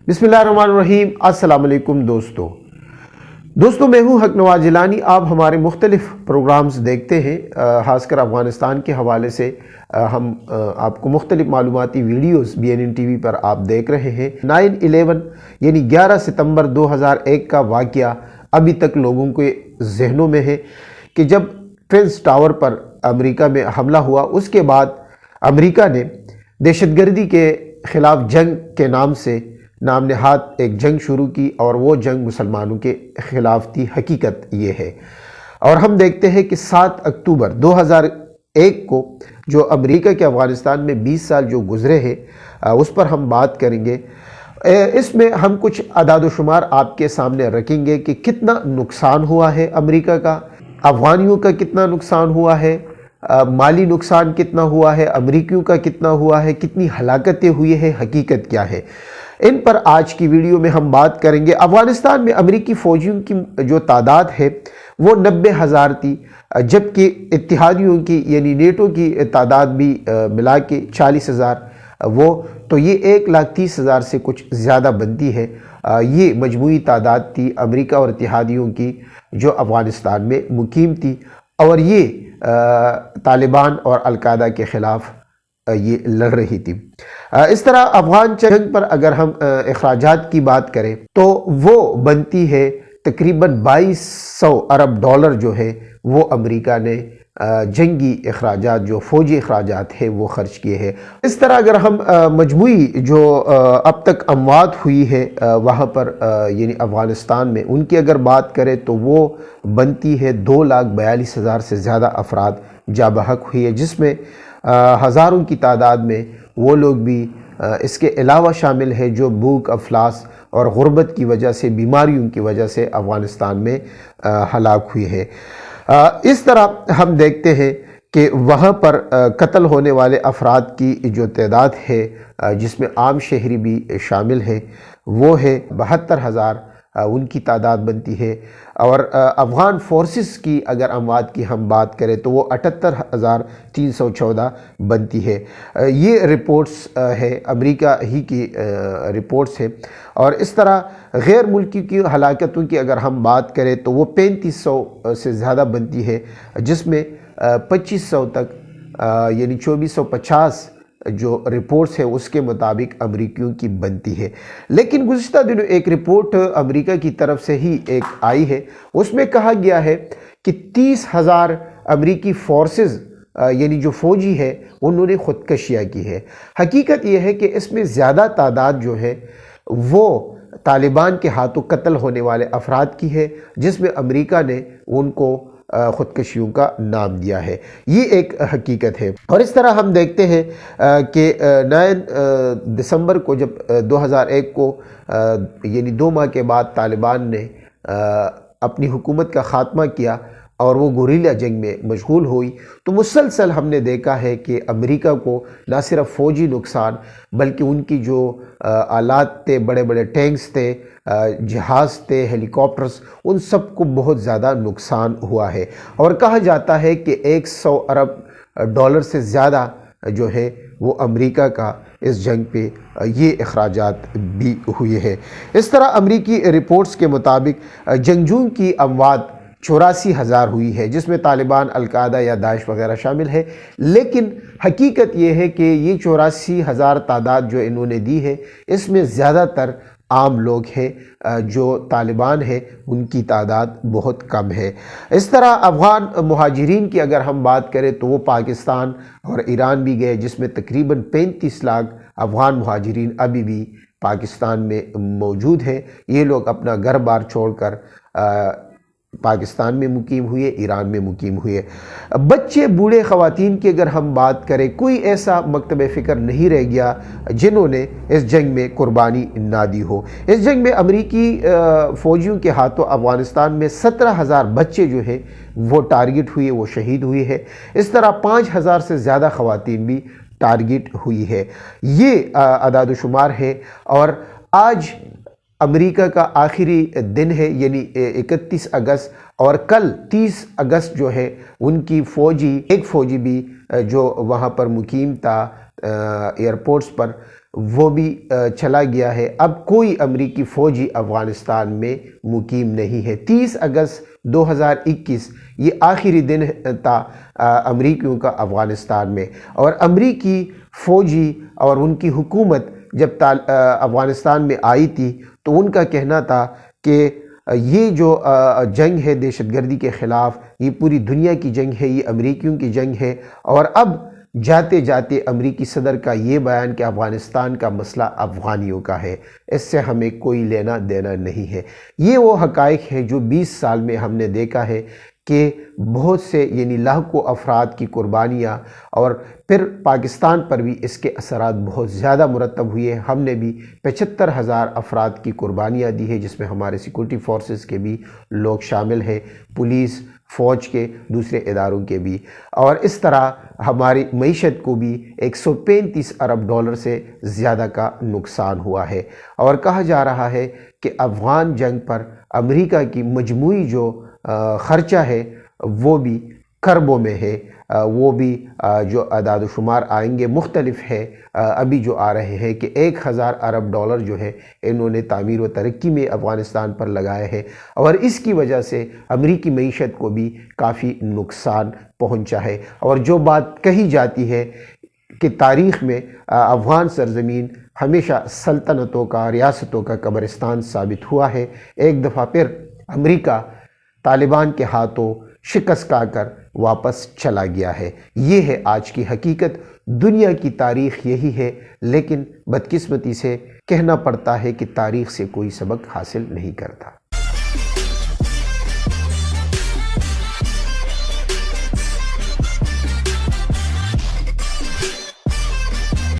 बिस्मिल्लाहिर्रहमानिर्रहीम। अस्सलाम वालेकुम दोस्तों मैं हूं हक नवाज जिलानी। आप हमारे मुख्तलिफ प्रोग्राम्स देखते हैं, ख़ासकर अफ़गानिस्तान के हवाले से हम आपको मुख्तलिफ मालूमाती वीडियोस BNN TV पर आप देख रहे हैं। 9/11 यानी 11 सितंबर 2001 का वाक़या अभी तक लोगों के जहनों में है कि जब ट्विन टावर पर अमेरिका में हमला हुआ, उसके बाद अमेरिका ने दहशतगर्दी के ख़िलाफ़ जंग के नाम से नाम नहाद एक जंग शुरू की और वो जंग मुसलमानों के ख़िलाफ़ थी। हकीकत ये है और हम देखते हैं कि 7 अक्टूबर 2001 को जो अमेरिका के अफ़गानिस्तान में 20 साल जो गुज़रे हैं उस पर हम बात करेंगे। इसमें हम कुछ अदाद शुमार आपके सामने रखेंगे कि कितना नुकसान हुआ है अमेरिका का, अफ़गानियों का कितना नुकसान हुआ है, माली नुकसान कितना हुआ है, अमेरिकियों का कितना हुआ है, कितनी हलाकतें हुई है, हकीकत क्या है, इन पर आज की वीडियो में हम बात करेंगे। अफ़गानिस्तान में अमेरिकी फ़ौजियों की जो तादाद है वो 90,000 थी, जबकि इत्तेहादियों की यानी नेटो की तादाद भी मिला के 40,000 वो, तो ये 1,30,000 से कुछ ज़्यादा बनती है। ये मजमूई तादाद थी अमेरिका और इत्तेहादियों की जो अफ़गानिस्तान में मुकीम थी और ये तालिबान और अल-कायदा के ख़िलाफ़ ये लड़ रही थी। इस तरह अफ़गान जंग पर अगर हम अखराजात की बात करें तो वो बनती है तकरीबन 2200 अरब डॉलर जो है वो अमेरिका ने जंगी अखराजात जो फ़ौजी अखराजात है वो ख़र्च किए हैं। इस तरह अगर हम मजमूई जो अब तक अमवात हुई है वहाँ पर यानी अफ़गानिस्तान में उनकी अगर बात करें तो वो बनती है 2,42,000 से ज़्यादा अफराद जाबहक हुई है, जिसमें हज़ारों की तादाद में वो लोग भी इसके अलावा शामिल है जो भूख, अफलास और गुर्बत की वजह से, बीमारियों की वजह से अफ़गानिस्तान में हलाक हुए हैं। इस तरह हम देखते हैं कि वहाँ पर कत्ल होने वाले अफराद की जो तादाद है जिसमें आम शहरी भी शामिल है वो है 72,000 उनकी तादाद बनती है। और अफ़गान फोर्सेस की अगर अमवात की हम बात करें तो वो 78,314 बनती है। ये रिपोर्ट्स है अमेरिका ही की रिपोर्ट्स है। और इस तरह गैर मुल्की की हलाकतों की अगर हम बात करें तो वो 3500 से ज़्यादा बनती है, जिसमें 2500 तक यानी 2450 जो रिपोर्ट्स है उसके मुताबिक अमेरिकियों की बनती है। लेकिन गुज़िश्ता दिनों एक रिपोर्ट अमेरिका की तरफ से ही एक आई है, उसमें कहा गया है कि 30,000 अमेरिकी फोर्सेस यानी जो फ़ौजी है उन्होंने ख़ुदकशियाँ की है। हकीकत यह है कि इसमें ज़्यादा तादाद जो है वो तालिबान के हाथों कत्ल होने वाले अफराद की है, जिसमें अमेरिका ने उनको ख़ुदकशियों का नाम दिया है। ये एक हकीकत है। और इस तरह हम देखते हैं कि 9 दिसंबर को जब 2001 को यानी 2 माह के बाद तालिबान ने अपनी हुकूमत का ख़ात्मा किया और वो गुरिल्ला जंग में मशगूल हुई, तो मुसलसल हमने देखा है कि अमेरिका को ना सिर्फ फ़ौजी नुकसान बल्कि उनकी जो आलात थे, बड़े बड़े टैंक्स थे, जहाज़ थे, हेलीकॉप्टर्स, उन सब को बहुत ज़्यादा नुकसान हुआ है। और कहा जाता है कि 100 अरब डॉलर से ज़्यादा जो है वो अमेरिका का इस जंग पे ये अखराजात भी हुए हैं। इस तरह अमेरिकी रिपोर्ट्स के मुताबिक जंगजूओं की अमवात 84,000 हुई है, जिसमें तालिबान, अल-कायदा या दाइश वगैरह शामिल है। लेकिन हकीकत यह है कि ये 84,000 तादाद जो इन्होंने दी है इसमें ज़्यादातर आम लोग हैं, जो तालिबान है उनकी तादाद बहुत कम है। इस तरह अफ़गान मुहाजिरीन की अगर हम बात करें तो वो पाकिस्तान और ईरान भी गए, जिसमें तकरीबन 35 लाख अफ़गान मुहाजिरीन अभी भी पाकिस्तान में मौजूद हैं। ये लोग अपना घर बार छोड़कर पाकिस्तान में मुकीम हुए, ईरान में मुकीम हुए। बच्चे, बूढ़े, ख़वातीन की अगर हम बात करें, कोई ऐसा मकतब फ़िक्र नहीं रह गया जिन्होंने इस जंग में कुर्बानी ना दी हो। इस जंग में अमेरिकी फ़ौजियों के हाथों अफ़गानिस्तान में 17,000 बच्चे जो है वो टारगेट हुए, वो शहीद हुए हैं। इस तरह 5,000 से ज़्यादा ख़वातीन भी टारगेट हुई है। ये अदाद शुमार है। और आज अमेरिका का आखिरी दिन है यानी 31 अगस्त, और कल 30 अगस्त जो है उनकी एक फ़ौजी भी जो वहाँ पर मुकीम था एयरपोर्ट्स पर, وہ بھی چلا گیا ہے۔ اب کوئی امریکی فوجی افغانستان میں مقیم نہیں ہے۔ 30 اگست 2021 یہ آخری دن تھا امریکیوں کا افغانستان میں، اور امریکی فوجی اور ان کی حکومت جب افغانستان میں آئی تھی تو ان کا کہنا تھا کہ یہ جو جنگ ہے دہشت گردی کے خلاف، یہ پوری دنیا کی جنگ ہے، یہ امریکیوں کی جنگ ہے، اور اب جاتے جاتے امریکی صدر کا یہ بیان کہ افغانستان کا مسئلہ افغانیوں کا ہے، اس سے ہمیں کوئی لینا دینا نہیں ہے۔ یہ وہ حقائق ہے جو 20 سال میں ہم نے دیکھا ہے کہ بہت سے یعنی لاکھوں افراد کی قربانیاں، اور پھر پاکستان پر بھی اس کے اثرات بہت زیادہ مرتب ہوئے ہیں۔ ہم نے بھی 75,000 افراد کی قربانیاں دی ہیں، جس میں ہمارے سیکورٹی فورسز کے بھی لوگ شامل ہیں، پولیس، فوج کے، دوسرے اداروں کے بھی، اور اس طرح ہماری معیشت کو بھی 135 ارب ڈالر سے زیادہ کا نقصان ہوا ہے، اور کہا جا رہا ہے کہ افغان جنگ پر امریکہ کی مجموعی جو خرچہ ہے وہ بھی کربوں میں ہے۔ وہ بھی جو اعداد و شمار آئیں گے مختلف ہے، ابھی جو آ رہے ہیں کہ 1000 ارب ڈالر جو ہے انہوں نے تعمیر و ترقی میں افغانستان پر لگائے ہیں، اور اس کی وجہ سے امریکی معیشت کو بھی کافی نقصان پہنچا ہے۔ اور جو بات کہی جاتی ہے کہ تاریخ میں افغان سرزمین ہمیشہ سلطنتوں کا، ریاستوں کا قبرستان ثابت ہوا ہے، ایک دفعہ پھر امریکہ طالبان کے ہاتھوں شکست کھا کر واپس چلا گیا ہے۔ یہ ہے آج کی حقیقت، دنیا کی تاریخ یہی ہے، لیکن بدقسمتی سے کہنا پڑتا ہے کہ تاریخ سے کوئی سبق حاصل نہیں کرتا۔